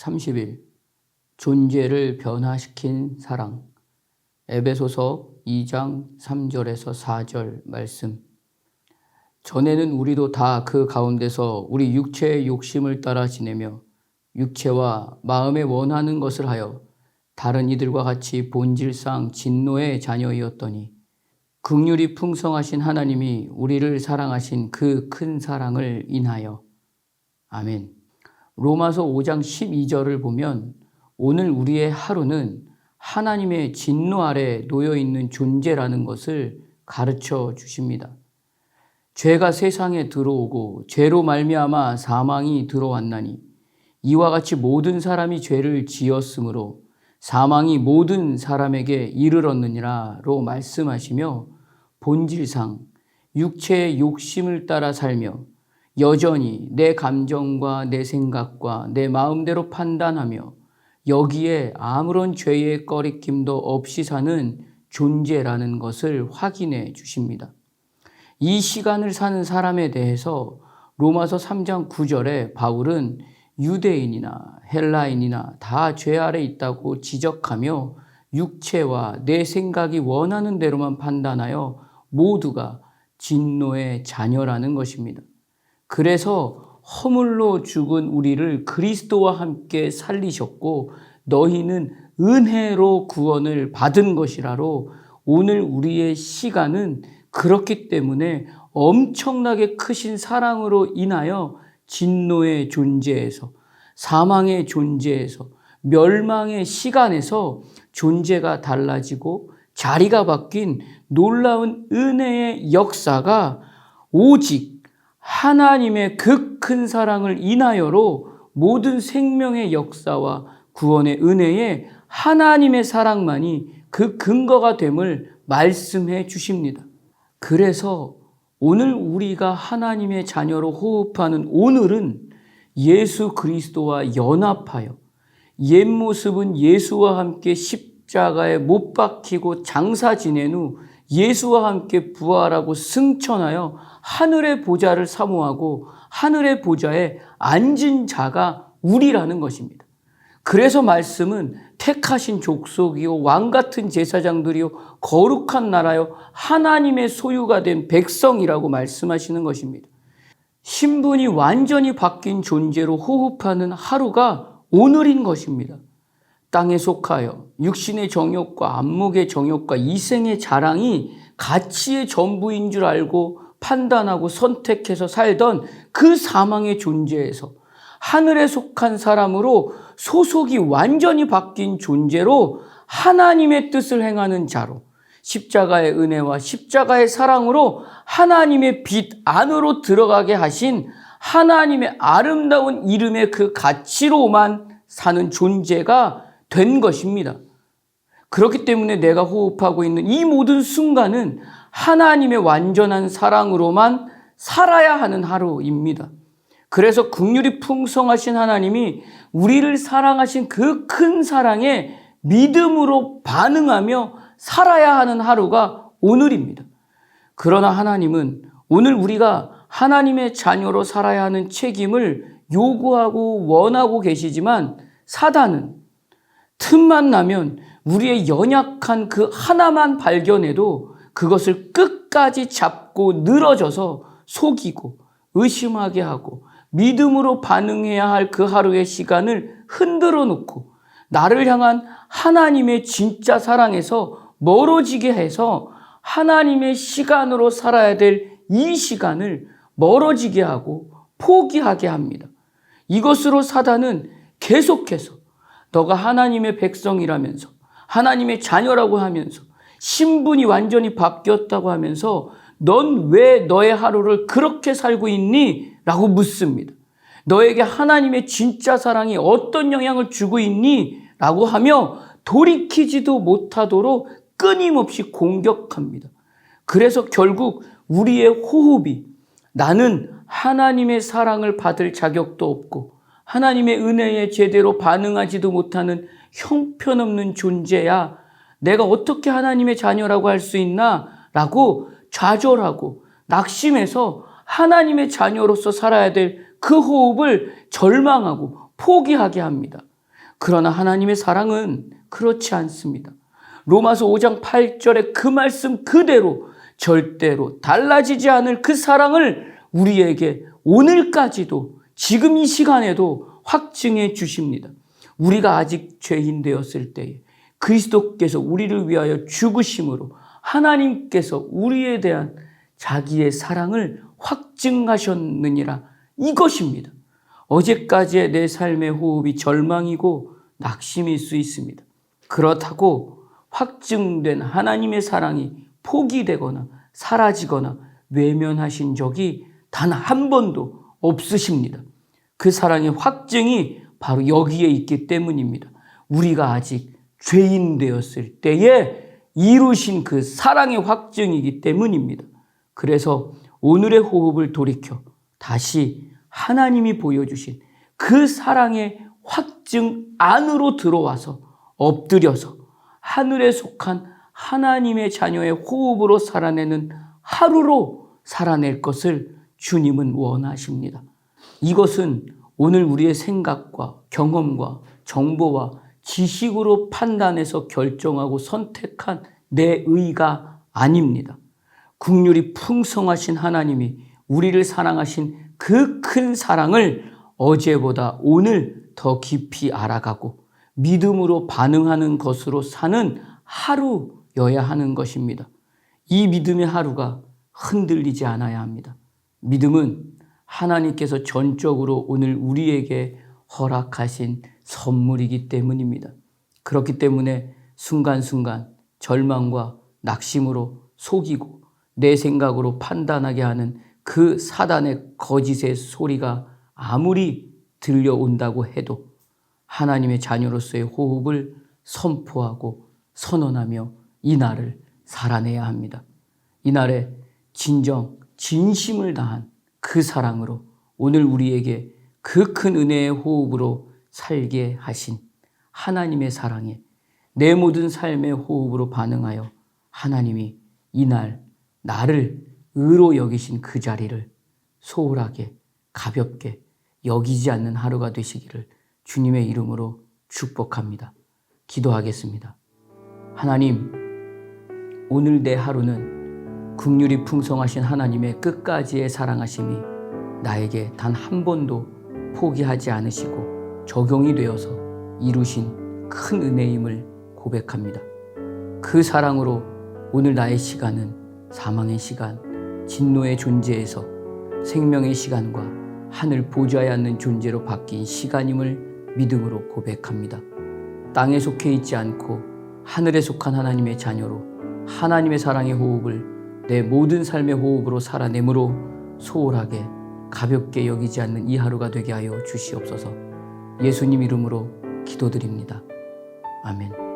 30일 존재를 변화시킨 사랑. 에베소서 2장 3절에서 4절 말씀. 전에는 우리도 다 그 가운데서 우리 육체의 욕심을 따라 지내며 육체와 마음에 원하는 것을 하여 다른 이들과 같이 본질상 진노의 자녀이었더니 긍휼이 풍성하신 하나님이 우리를 사랑하신 그 큰 사랑을 인하여. 아멘. 로마서 5장 12절을 보면 오늘 우리의 하루는 하나님의 진노 아래 놓여 있는 존재라는 것을 가르쳐 주십니다. 죄가 세상에 들어오고 죄로 말미암아 사망이 들어왔나니 이와 같이 모든 사람이 죄를 지었으므로 사망이 모든 사람에게 이르렀느니라로 말씀하시며 본질상 육체의 욕심을 따라 살며 여전히 내 감정과 내 생각과 내 마음대로 판단하며 여기에 아무런 죄의 꺼리낌도 없이 사는 존재라는 것을 확인해 주십니다. 이 시간을 사는 사람에 대해서 로마서 3장 9절에 바울은 유대인이나 헬라인이나 다 죄 아래 있다고 지적하며 육체와 내 생각이 원하는 대로만 판단하여 모두가 진노의 자녀라는 것입니다. 그래서 허물로 죽은 우리를 그리스도와 함께 살리셨고 너희는 은혜로 구원을 받은 것이라로 오늘 우리의 시간은 그렇기 때문에 엄청나게 크신 사랑으로 인하여 진노의 존재에서 사망의 존재에서 멸망의 시간에서 존재가 달라지고 자리가 바뀐 놀라운 은혜의 역사가 오직 하나님의 그 큰 사랑을 인하여로 모든 생명의 역사와 구원의 은혜에 하나님의 사랑만이 그 근거가 됨을 말씀해 주십니다. 그래서 오늘 우리가 하나님의 자녀로 호흡하는 오늘은 예수 그리스도와 연합하여 옛 모습은 예수와 함께 십자가에 못 박히고 장사 지낸 후 예수와 함께 부활하고 승천하여 하늘의 보좌를 사모하고 하늘의 보좌에 앉은 자가 우리라는 것입니다. 그래서 말씀은 택하신 족속이요 왕 같은 제사장들이요 거룩한 나라요 하나님의 소유가 된 백성이라고 말씀하시는 것입니다. 신분이 완전히 바뀐 존재로 호흡하는 하루가 오늘인 것입니다. 땅에 속하여 육신의 정욕과 안목의 정욕과 이생의 자랑이 가치의 전부인 줄 알고 판단하고 선택해서 살던 그 사망의 존재에서 하늘에 속한 사람으로 소속이 완전히 바뀐 존재로 하나님의 뜻을 행하는 자로 십자가의 은혜와 십자가의 사랑으로 하나님의 빛 안으로 들어가게 하신 하나님의 아름다운 이름의 그 가치로만 사는 존재가 된 것입니다. 그렇기 때문에 내가 호흡하고 있는 이 모든 순간은 하나님의 완전한 사랑으로만 살아야 하는 하루입니다. 그래서 긍휼이 풍성하신 하나님이 우리를 사랑하신 그 큰 사랑에 믿음으로 반응하며 살아야 하는 하루가 오늘입니다. 그러나 하나님은 오늘 우리가 하나님의 자녀로 살아야 하는 책임을 요구하고 원하고 계시지만 사단은 틈만 나면 우리의 연약한 그 하나만 발견해도 그것을 끝까지 잡고 늘어져서 속이고 의심하게 하고 믿음으로 반응해야 할 그 하루의 시간을 흔들어 놓고 나를 향한 하나님의 진짜 사랑에서 멀어지게 해서 하나님의 시간으로 살아야 될 이 시간을 멀어지게 하고 포기하게 합니다. 이것으로 사단은 계속해서 너가 하나님의 백성이라면서 하나님의 자녀라고 하면서 신분이 완전히 바뀌었다고 하면서 넌 왜 너의 하루를 그렇게 살고 있니? 라고 묻습니다. 너에게 하나님의 진짜 사랑이 어떤 영향을 주고 있니? 라고 하며 돌이키지도 못하도록 끊임없이 공격합니다. 그래서 결국 우리의 호흡이 나는 하나님의 사랑을 받을 자격도 없고 하나님의 은혜에 제대로 반응하지도 못하는 형편없는 존재야. 내가 어떻게 하나님의 자녀라고 할 수 있나? 라고 좌절하고 낙심해서 하나님의 자녀로서 살아야 될 그 호흡을 절망하고 포기하게 합니다. 그러나 하나님의 사랑은 그렇지 않습니다. 로마서 5장 8절의 그 말씀 그대로 절대로 달라지지 않을 그 사랑을 우리에게 오늘까지도 지금 이 시간에도 확증해 주십니다. 우리가 아직 죄인 되었을 때에 그리스도께서 우리를 위하여 죽으심으로 하나님께서 우리에 대한 자기의 사랑을 확증하셨느니라, 이것입니다. 어제까지의 내 삶의 호흡이 절망이고 낙심일 수 있습니다. 그렇다고 확증된 하나님의 사랑이 포기되거나 사라지거나 외면하신 적이 단 한 번도 없으십니다. 그 사랑의 확증이 바로 여기에 있기 때문입니다. 우리가 아직 죄인 되었을 때에 이루신 그 사랑의 확증이기 때문입니다. 그래서 오늘의 호흡을 돌이켜 다시 하나님이 보여주신 그 사랑의 확증 안으로 들어와서 엎드려서 하늘에 속한 하나님의 자녀의 호흡으로 살아내는 하루로 살아낼 것을 주님은 원하십니다. 이것은 오늘 우리의 생각과 경험과 정보와 지식으로 판단해서 결정하고 선택한 내 의가 아닙니다. 긍휼이 풍성하신 하나님이 우리를 사랑하신 그 큰 사랑을 어제보다 오늘 더 깊이 알아가고 믿음으로 반응하는 것으로 사는 하루여야 하는 것입니다. 이 믿음의 하루가 흔들리지 않아야 합니다. 믿음은 하나님께서 전적으로 오늘 우리에게 허락하신 선물이기 때문입니다. 그렇기 때문에 순간순간 절망과 낙심으로 속이고 내 생각으로 판단하게 하는 그 사단의 거짓의 소리가 아무리 들려온다고 해도 하나님의 자녀로서의 호흡을 선포하고 선언하며 이 날을 살아내야 합니다. 이 날에 진정 진심을 다한 그 사랑으로 오늘 우리에게 그 큰 은혜의 호흡으로 살게 하신 하나님의 사랑에 내 모든 삶의 호흡으로 반응하여 하나님이 이 날 나를 의로 여기신 그 자리를 소홀하게 가볍게 여기지 않는 하루가 되시기를 주님의 이름으로 축복합니다. 기도하겠습니다. 하나님, 오늘 내 하루는 긍휼이 풍성하신 하나님의 끝까지의 사랑하심이 나에게 단 한 번도 포기하지 않으시고 적용이 되어서 이루신 큰 은혜임을 고백합니다. 그 사랑으로 오늘 나의 시간은 사망의 시간, 진노의 존재에서 생명의 시간과 하늘 보좌에 앉는 존재로 바뀐 시간임을 믿음으로 고백합니다. 땅에 속해 있지 않고 하늘에 속한 하나님의 자녀로 하나님의 사랑의 호흡을 내 모든 삶의 호흡으로 살아내므로 소홀하게 가볍게 여기지 않는 이 하루가 되게 하여 주시옵소서. 예수님 이름으로 기도드립니다. 아멘.